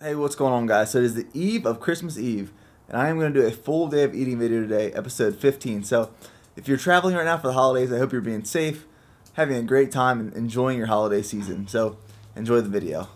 Hey, what's going on, guys? So it is the eve of Christmas Eve, and I am going to do a full day of eating video today, episode 15. So if you're traveling right now for the holidays, I hope you're being safe, having a great time, and enjoying your holiday season. So enjoy the video.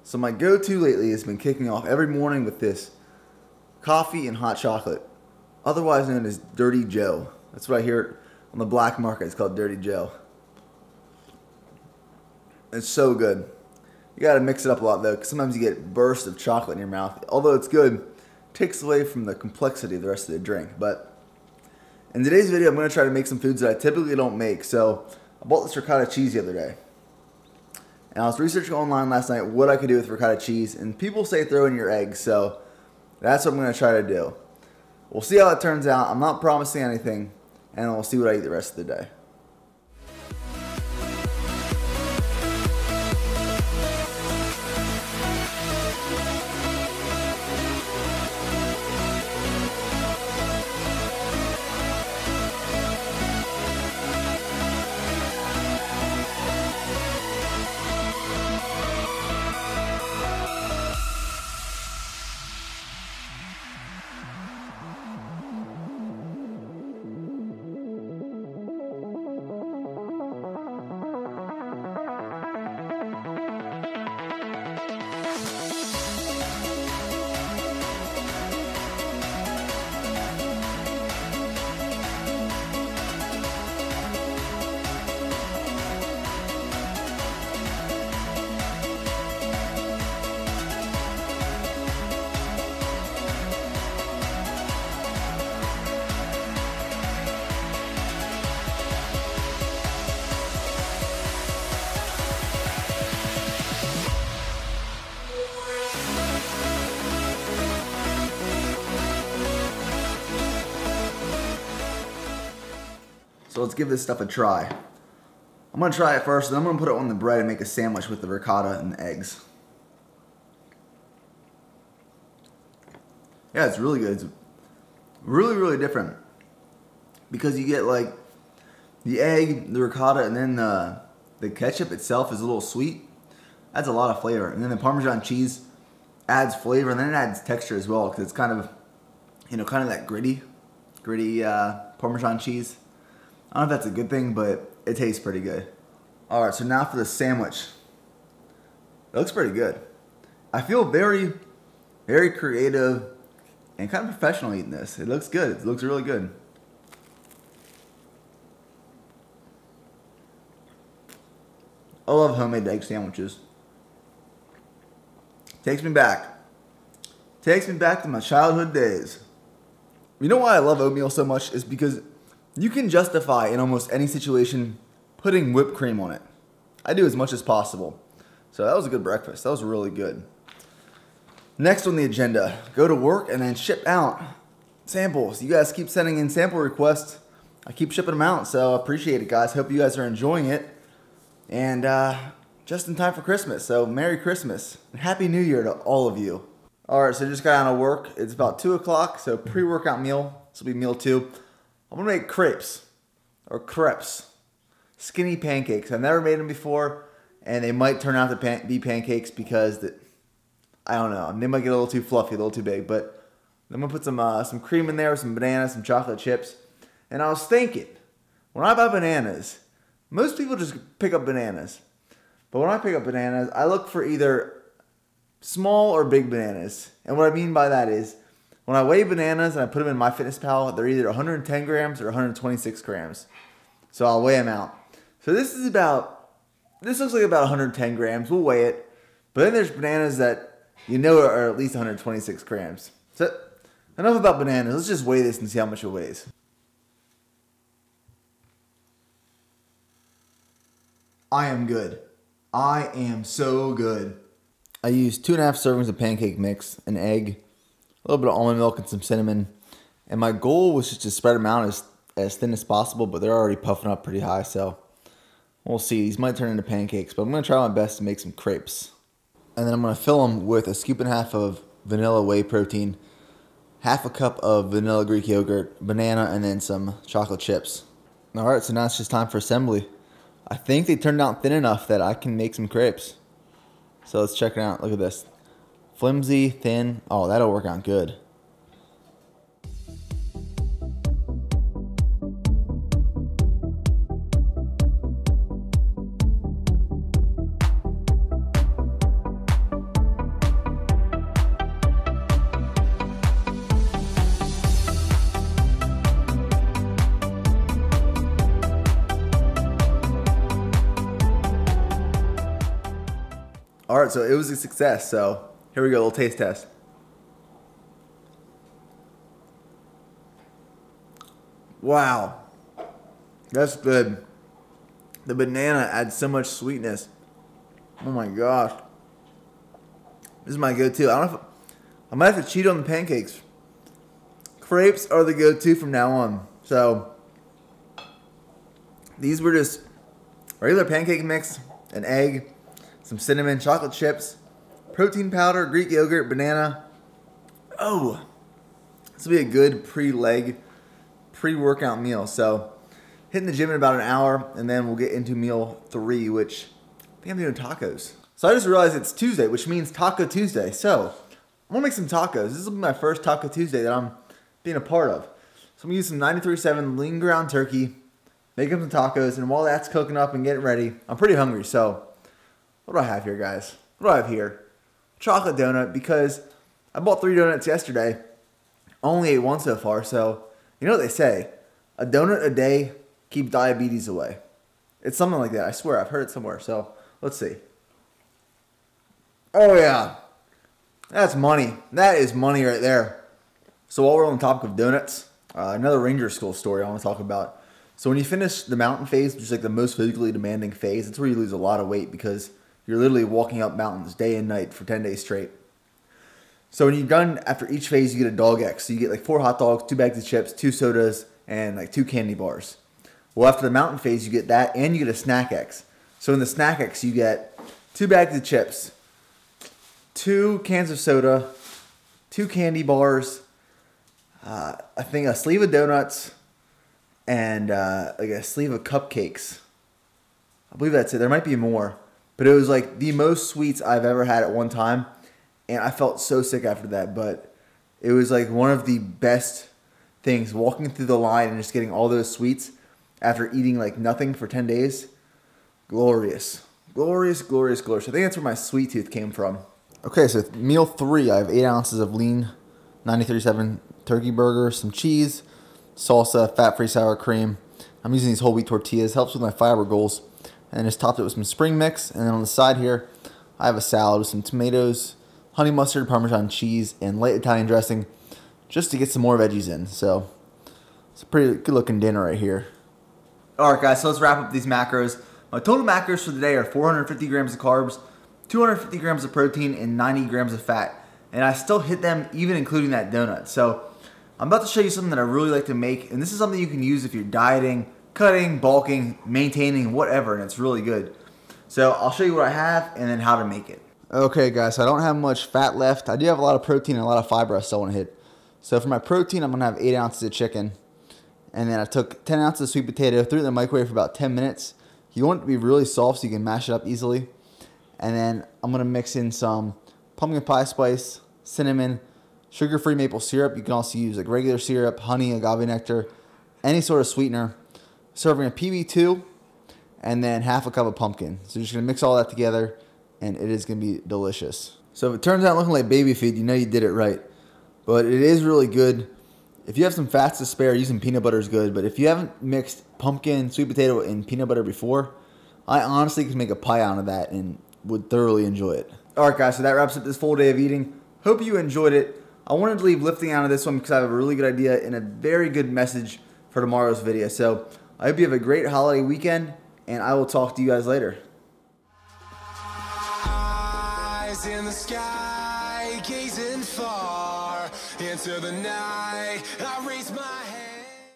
So my go-to lately has been kicking off every morning with this coffee and hot chocolate, otherwise known as Dirty Joe. That's what I hear on the black market. It's called Dirty Joe. It's so good. You gotta mix it up a lot though, because sometimes you get bursts of chocolate in your mouth. Although it's good, it takes away from the complexity of the rest of the drink. But in today's video, I'm gonna try to make some foods that I typically don't make. So I bought this ricotta cheese the other day. And I was researching online last night what I could do with ricotta cheese, and people say throw in your eggs, so that's what I'm going to try to do. We'll see how it turns out. I'm not promising anything, and we'll see what I eat the rest of the day. So let's give this stuff a try. I'm going to try it first, and then I'm going to put it on the bread and make a sandwich with the ricotta and the eggs. Yeah, it's really good. It's really, really different. Because you get like the egg, the ricotta, and then the ketchup itself is a little sweet. Adds a lot of flavor. And then the Parmesan cheese adds flavor, and then it adds texture as well, because it's kind of, you know, kind of that gritty Parmesan cheese. I don't know if that's a good thing, but it tastes pretty good. Alright, so now for the sandwich. It looks pretty good. I feel very, very creative and kind of professional eating this. It looks good. It looks really good. I love homemade egg sandwiches. Takes me back. Takes me back to my childhood days. You know why I love oatmeal so much is because you can justify in almost any situation putting whipped cream on it. I do as much as possible. So that was a good breakfast. That was really good. Next on the agenda, go to work and then ship out samples. You guys keep sending in sample requests. I keep shipping them out, so I appreciate it, guys. Hope you guys are enjoying it. And just in time for Christmas. So Merry Christmas and Happy New Year to all of you. Alright, so just got out of work. It's about 2 o'clock, so pre-workout meal. This will be meal 2. I'm going to make crepes, or crepes, skinny pancakes. I've never made them before, and they might turn out to be pancakes because, I don't know, they might get a little too fluffy, a little too big. But I'm going to put some cream in there, some bananas, some chocolate chips. And I was thinking, when I buy bananas, most people just pick up bananas. But when I pick up bananas, I look for either small or big bananas. And what I mean by that is, when I weigh bananas and I put them in MyFitnessPal, they're either 110 grams or 126 grams. So I'll weigh them out. So this looks like about 110 grams. We'll weigh it. But then there's bananas that you know are at least 126 grams. So enough about bananas. Let's just weigh this and see how much it weighs. I am good. I am so good. I used 2.5 servings of pancake mix, an egg, a little bit of almond milk, and some cinnamon. And my goal was just to spread them out as thin as possible, but they're already puffing up pretty high, so we'll see. These might turn into pancakes, but I'm going to try my best to make some crepes. And then I'm going to fill them with a scoop and a half of vanilla whey protein, half a cup of vanilla Greek yogurt, banana, and then some chocolate chips. Alright, so now it's just time for assembly. I think they turned out thin enough that I can make some crepes. So let's check it out. Look at this. Flimsy, thin. Oh, that'll work out good. Alright, so it was a success. So here we go, a little taste test. Wow. That's good. The banana adds so much sweetness. Oh my gosh. This is my go-to. I don't know if I might have to cheat on the pancakes. Crepes are the go-to from now on. So these were just regular pancake mix, an egg, some cinnamon, chocolate chips, protein powder, Greek yogurt, banana. Oh, this will be a good pre-workout meal. So hitting the gym in about an hour, and then we'll get into meal 3, which I think I'm doing tacos. So I just realized it's Tuesday, which means Taco Tuesday. So I'm gonna make some tacos. This will be my first Taco Tuesday that I'm being a part of. So I'm gonna use some 93.7 lean ground turkey, make up some tacos, and while that's cooking up and getting ready, I'm pretty hungry. So what do I have here, guys? What do I have here? Chocolate donut, because I bought 3 donuts yesterday. Only ate 1 so far, so you know what they say. A donut a day keep diabetes away. It's something like that. I swear, I've heard it somewhere. So let's see. Oh yeah. That's money. That is money right there. So while we're on the topic of donuts, another Ranger School story I want to talk about. So when you finish the mountain phase, which is like the most physically demanding phase, it's where you lose a lot of weight because you're literally walking up mountains day and night for 10 days straight. So when you're done, after each phase, you get a dog X. So you get like 4 hot dogs, 2 bags of chips, 2 sodas, and like 2 candy bars. Well, after the mountain phase, you get that, and you get a snack X. So in the snack X, you get 2 bags of chips, 2 cans of soda, 2 candy bars, I think a sleeve of donuts, and like a sleeve of cupcakes. I believe that's it. There might be more. But it was like the most sweets I've ever had at one time. And I felt so sick after that. But it was like one of the best things, walking through the line and just getting all those sweets after eating like nothing for 10 days. Glorious. Glorious, glorious, glorious. I think that's where my sweet tooth came from. Okay, so meal 3. I have 8 ounces of lean 93.7 turkey burger, some cheese, salsa, fat-free sour cream. I'm using these whole wheat tortillas. Helps with my fiber goals. And just topped it with some spring mix. And then on the side here, I have a salad with some tomatoes, honey mustard, Parmesan cheese, and light Italian dressing just to get some more veggies in. So it's a pretty good looking dinner right here. Alright guys, so let's wrap up these macros. My total macros for the day are 450 grams of carbs, 250 grams of protein, and 90 grams of fat. And I still hit them even including that donut. So I'm about to show you something that I really like to make. And this is something you can use if you're dieting, cutting, bulking, maintaining, whatever, and it's really good. So I'll show you what I have and then how to make it. Okay guys, so I don't have much fat left. I do have a lot of protein and a lot of fiber I still want to hit. So for my protein, I'm going to have 8 ounces of chicken. And then I took 10 ounces of sweet potato, threw it in the microwave for about 10 minutes. You want it to be really soft so you can mash it up easily. And then I'm going to mix in some pumpkin pie spice, cinnamon, sugar-free maple syrup. You can also use like regular syrup, honey, agave nectar, any sort of sweetener. Serving a PB2, and then half a cup of pumpkin. So you're just going to mix all that together, and it is going to be delicious. So if it turns out looking like baby food, you know you did it right. But it is really good. If you have some fats to spare, using peanut butter is good. But if you haven't mixed pumpkin, sweet potato, and peanut butter before, I honestly could make a pie out of that and would thoroughly enjoy it. Alright guys, so that wraps up this full day of eating. Hope you enjoyed it. I wanted to leave lifting out of this one because I have a really good idea and a very good message for tomorrow's video. So I hope you have a great holiday weekend, and I will talk to you guys later. Eyes in the sky, gazing far into the night, I raise my hand.